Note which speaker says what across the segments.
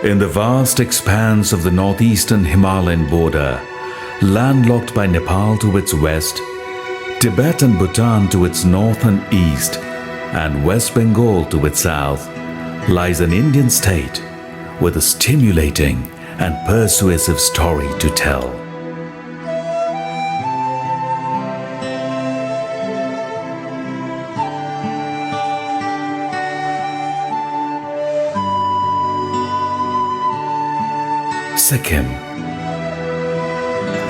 Speaker 1: In the vast expanse of the northeastern Himalayan border, landlocked by Nepal to its west, Tibet and Bhutan to its north and east, and West Bengal to its south, lies an Indian state with a stimulating and persuasive story to tell. Sikkim,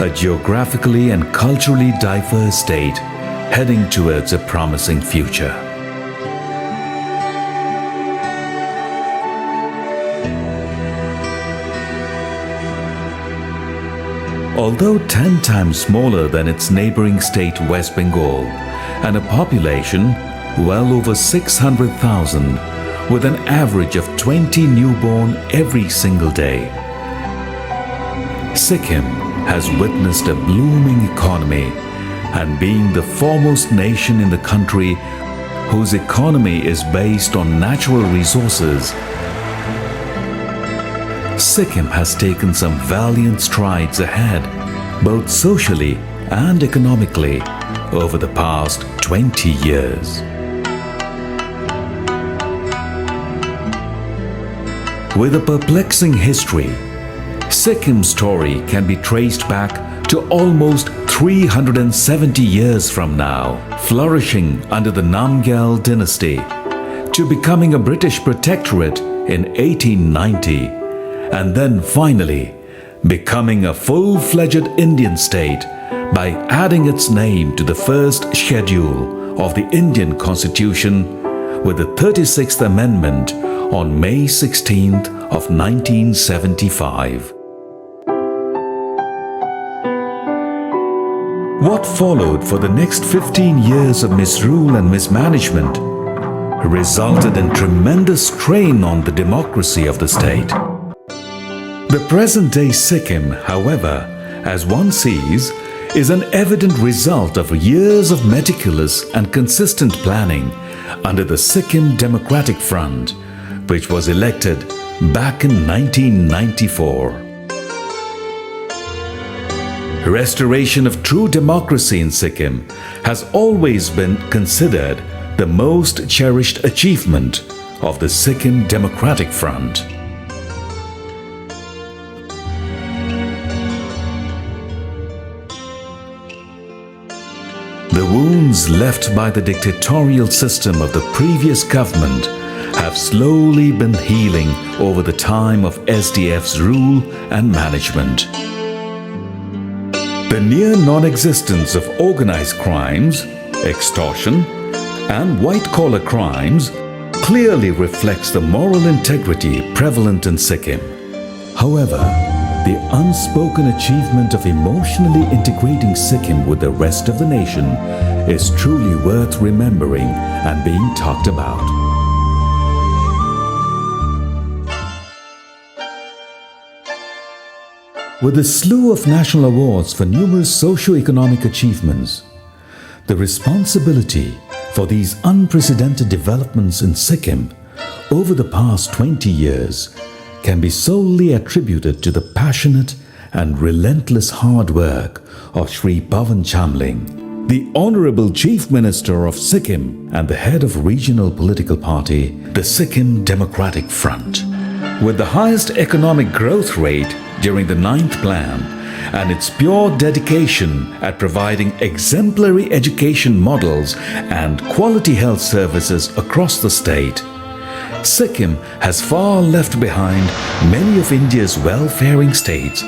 Speaker 1: a geographically and culturally diverse state heading towards a promising future. Although 10 times smaller than its neighboring state West Bengal and a population well over 600,000 with an average of 20 newborn every single day, Sikkim has witnessed a blooming economy and being the foremost nation in the country whose economy is based on natural resources, Sikkim has taken some valiant strides ahead, both socially and economically, over the past 20 years. With a perplexing history, Sikkim's story can be traced back to almost 370 years from now, flourishing under the Namgyal dynasty, to becoming a British protectorate in 1890, and then finally becoming a full-fledged Indian state by adding its name to the first schedule of the Indian Constitution with the 36th Amendment on May 16th of 1975. What followed for the next 15 years of misrule and mismanagement resulted in tremendous strain on the democracy of the state. The present-day Sikkim, however, as one sees, is an evident result of years of meticulous and consistent planning under the Sikkim Democratic Front, which was elected back in 1994. Restoration of true democracy in Sikkim has always been considered the most cherished achievement of the Sikkim Democratic Front. The wounds left by the dictatorial system of the previous government have slowly been healing over the time of SDF's rule and management. The near non-existence of organized crimes, extortion, and white-collar crimes clearly reflects the moral integrity prevalent in Sikkim. However, the unspoken achievement of emotionally integrating Sikkim with the rest of the nation is truly worth remembering and being talked about. With a slew of national awards for numerous socio-economic achievements, the responsibility for these unprecedented developments in Sikkim over the past 20 years can be solely attributed to the passionate and relentless hard work of Sri Pawan Chamling, the Honorable Chief Minister of Sikkim and the head of regional political party, the Sikkim Democratic Front. With the highest economic growth rate during the 9th plan and its pure dedication at providing exemplary education models and quality health services across the state, Sikkim has far left behind many of India's well-faring states,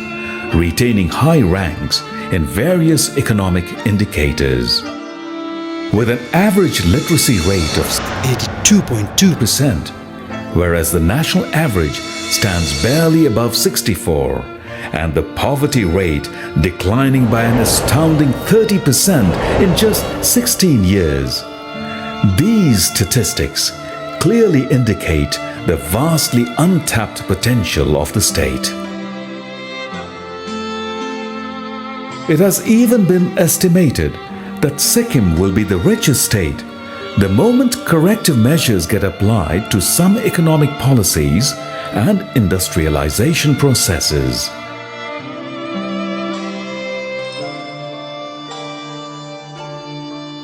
Speaker 1: retaining high ranks in various economic indicators. With an average literacy rate of 82.2%, whereas the national average stands barely above 64%, and the poverty rate declining by an astounding 30% in just 16 years. These statistics clearly indicate the vastly untapped potential of the state. It has even been estimated that Sikkim will be the richest state the moment corrective measures get applied to some economic policies and industrialization processes.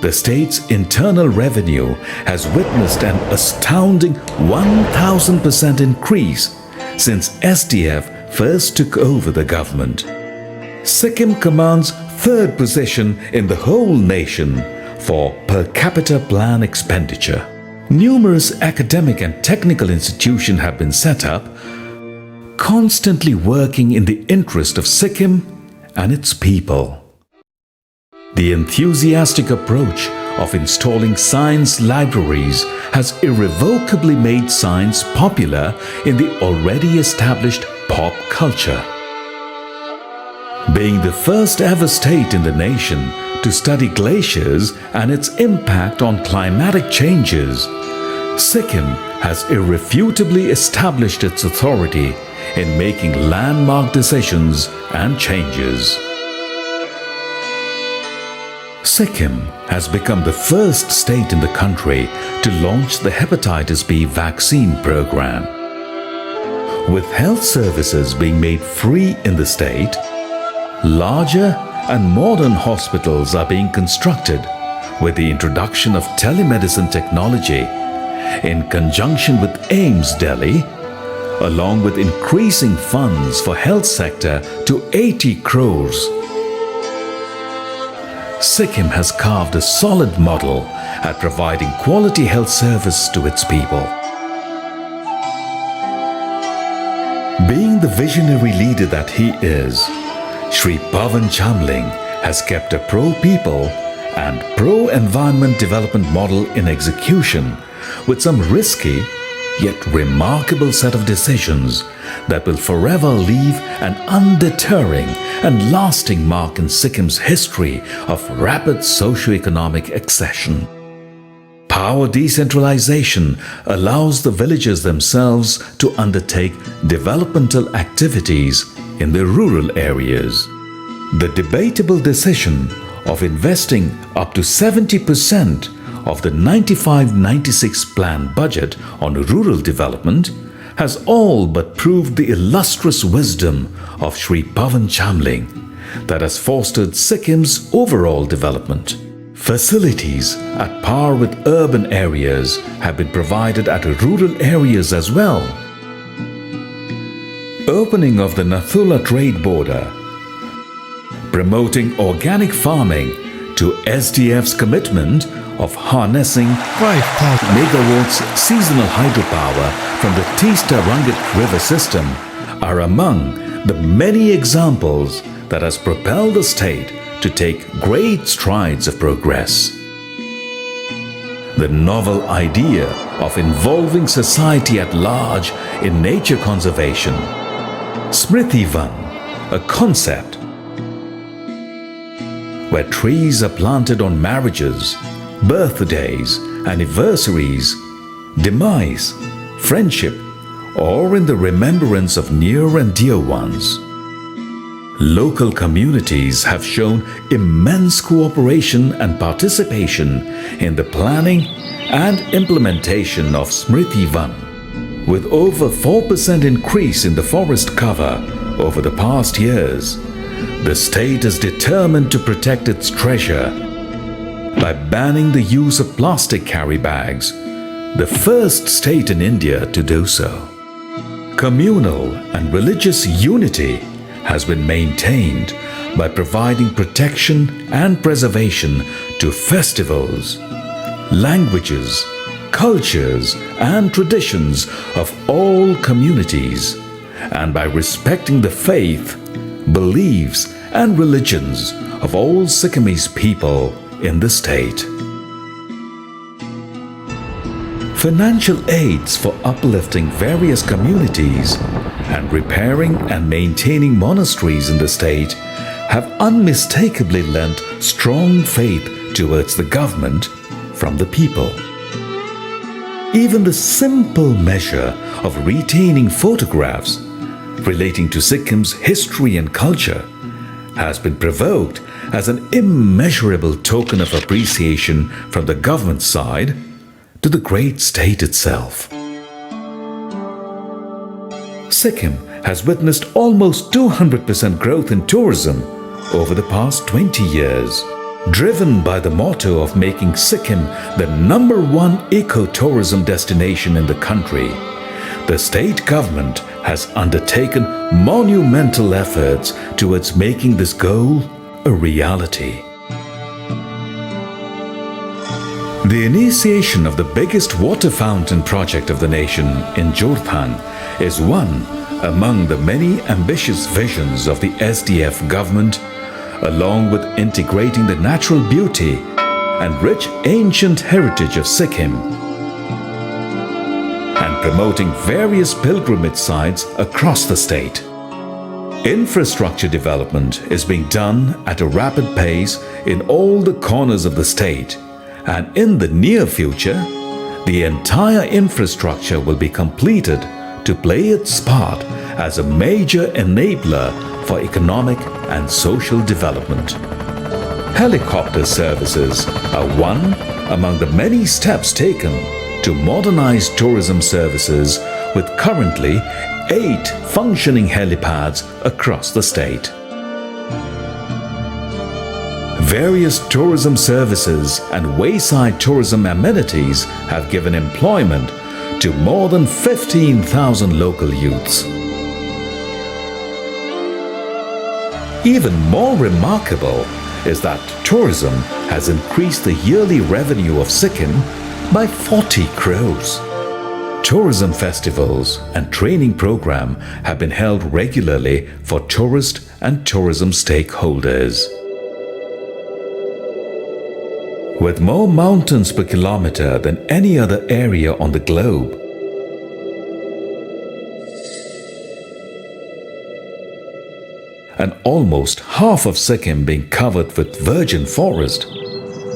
Speaker 1: The state's internal revenue has witnessed an astounding 1,000% increase since SDF first took over the government. Sikkim commands third position in the whole nation for per capita plan expenditure. Numerous academic and technical institutions have been set up, constantly working in the interest of Sikkim and its people. The enthusiastic approach of installing science libraries has irrevocably made science popular in the already established pop culture. Being the first ever state in the nation to study glaciers and its impact on climatic changes, Sikkim has irrefutably established its authority in making landmark decisions and changes. Sikkim has become the first state in the country to launch the hepatitis B vaccine program. With health services being made free in the state, larger and modern hospitals are being constructed with the introduction of telemedicine technology in conjunction with AIIMS Delhi, along with increasing funds for health sector to 80 crores. Sikkim has carved a solid model at providing quality health service to its people. Being the visionary leader that he is, Shri Pawan Chamling has kept a pro-people and pro-environment development model in execution with some risky yet remarkable set of decisions that will forever leave an undeterring and lasting mark in Sikkim's history of rapid socio-economic accession. Power decentralization allows the villagers themselves to undertake developmental activities in the rural areas. The debatable decision of investing up to 70% of the 95-96 plan budget on rural development has all but proved the illustrious wisdom of Shri Pawan Chamling that has fostered Sikkim's overall development. Facilities at par with urban areas have been provided at rural areas as well. Opening of the Nathula trade border, promoting organic farming to SDF's commitment of harnessing 5,000 megawatts seasonal hydropower from the Teesta Rangat river system are among the many examples that has propelled the state to take great strides of progress. The novel idea of involving society at large in nature conservation, Smriti Van, a concept where trees are planted on marriages, birthdays, anniversaries, demise, friendship, or in the remembrance of near and dear ones. Local communities have shown immense cooperation and participation in the planning and implementation of Smriti Van. With over 4% increase in the forest cover over the past years, the state is determined to protect its treasure by banning the use of plastic carry bags, the first state in India to do so. Communal and religious unity has been maintained by providing protection and preservation to festivals, languages, cultures, and traditions of all communities, and by respecting the faith, beliefs, and religions of all Sikkimese people in the state. Financial aids for uplifting various communities and repairing and maintaining monasteries in the state have unmistakably lent strong faith towards the government from the people. Even the simple measure of retaining photographs relating to Sikkim's history and culture has been provoked as an immeasurable token of appreciation from the government side to the great state itself. Sikkim has witnessed almost 200% growth in tourism over the past 20 years, driven by the motto of making Sikkim the #1 eco-tourism destination in the country. The state government has undertaken monumental efforts towards making this goal a reality. The initiation of the biggest water fountain project of the nation in Jorthan is one among the many ambitious visions of the SDF government, along with integrating the natural beauty and rich ancient heritage of Sikkim and promoting various pilgrimage sites across the state. Infrastructure development is being done at a rapid pace in all the corners of the state, and in the near future, the entire infrastructure will be completed to play its part as a major enabler for economic and social development. Helicopter services are one among the many steps taken to modernize tourism services, with currently 8 functioning helipads across the state. Various tourism services and wayside tourism amenities have given employment to more than 15,000 local youths. Even more remarkable is that tourism has increased the yearly revenue of Sikkim by 40 crores. Tourism festivals and training program have been held regularly for tourist and tourism stakeholders. With more mountains per kilometer than any other area on the globe, and almost half of Sikkim being covered with virgin forest,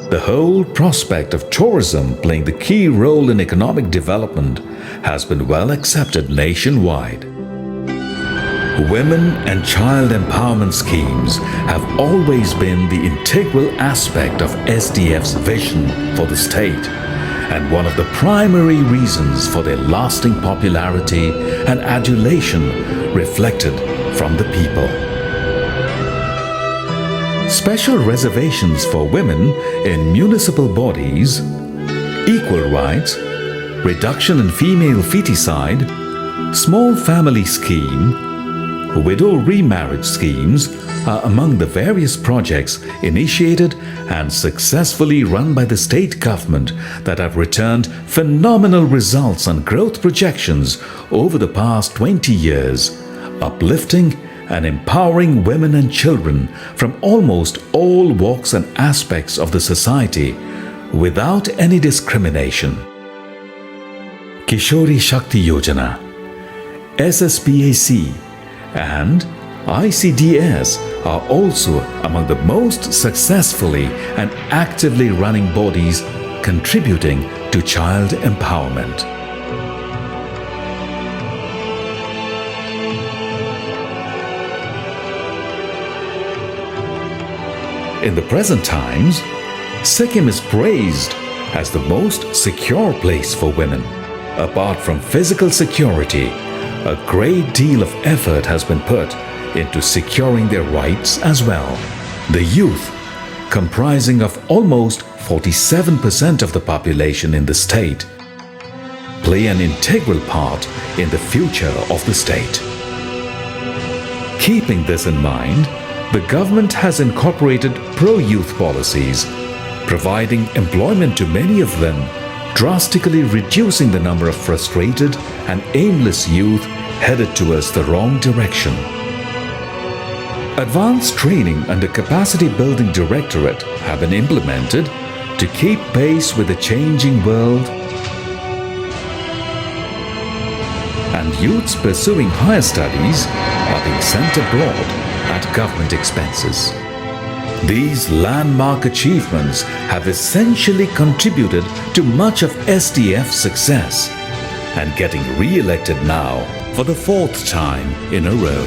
Speaker 1: the whole prospect of tourism playing the key role in economic development has been well accepted nationwide. Women and child empowerment schemes have always been the integral aspect of SDF's vision for the state, and one of the primary reasons for their lasting popularity and adulation reflected from the people. Special reservations for women in municipal bodies, equal rights, reduction in female feticide, small family scheme, widow remarriage schemes are among the various projects initiated and successfully run by the state government that have returned phenomenal results and growth projections over the past 20 years, uplifting and empowering women and children from almost all walks and aspects of the society without any discrimination. Kishori Shakti Yojana, SSPAC and ICDS are also among the most successfully and actively running bodies contributing to child empowerment. In the present times, Sikkim is praised as the most secure place for women. Apart from physical security, a great deal of effort has been put into securing their rights as well. The youth, comprising of almost 47% of the population in the state, play an integral part in the future of the state. Keeping this in mind, the government has incorporated pro-youth policies, providing employment to many of them, drastically reducing the number of frustrated and aimless youth headed towards the wrong direction. Advanced training under Capacity Building Directorate have been implemented to keep pace with the changing world, and youths pursuing higher studies are being sent abroad at government expenses. These landmark achievements have essentially contributed to much of SDF's success and getting re-elected now for the fourth time in a row.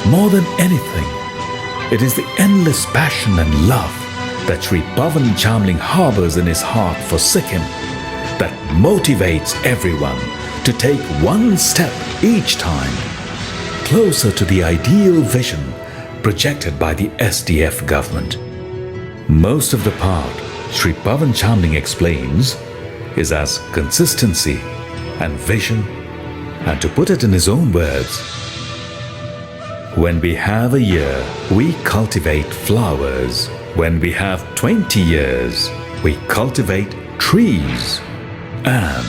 Speaker 1: More than anything, it is the endless passion and love that Sri Pawan Chamling harbors in his heart for Sikkim that motivates everyone to take one step each time closer to the ideal vision projected by the SDF government. Most of the part, Sri Pawan Chamling explains, is as consistency and vision, and to put it in his own words, when we have a year, we cultivate flowers. When we have 20 years, we cultivate trees. And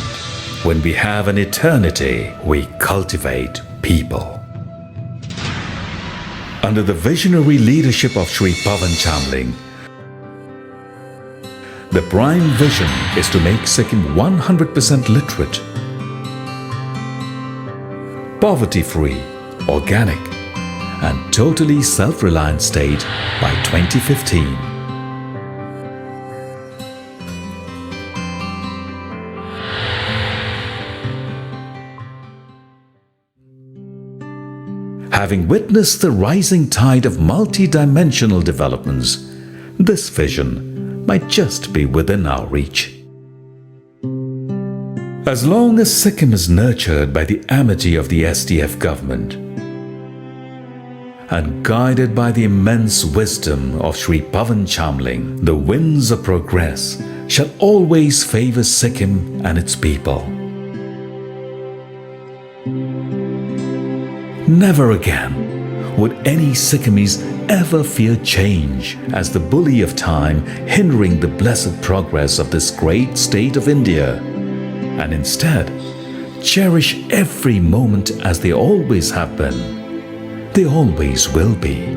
Speaker 1: when we have an eternity, we cultivate people. Under the visionary leadership of Sri Pawan Chamling, the prime vision is to make Sikkim 100% literate, poverty-free, organic, and totally self-reliant state by 2015. Having witnessed the rising tide of multi-dimensional developments, this vision might just be within our reach. As long as Sikkim is nurtured by the amity of the SDF government and guided by the immense wisdom of Sri Pawan Chamling, the winds of progress shall always favor Sikkim and its people. Never again would any Sikkimese ever fear change as the bully of time hindering the blessed progress of this great state of India, and instead cherish every moment as they always have been, they always will be.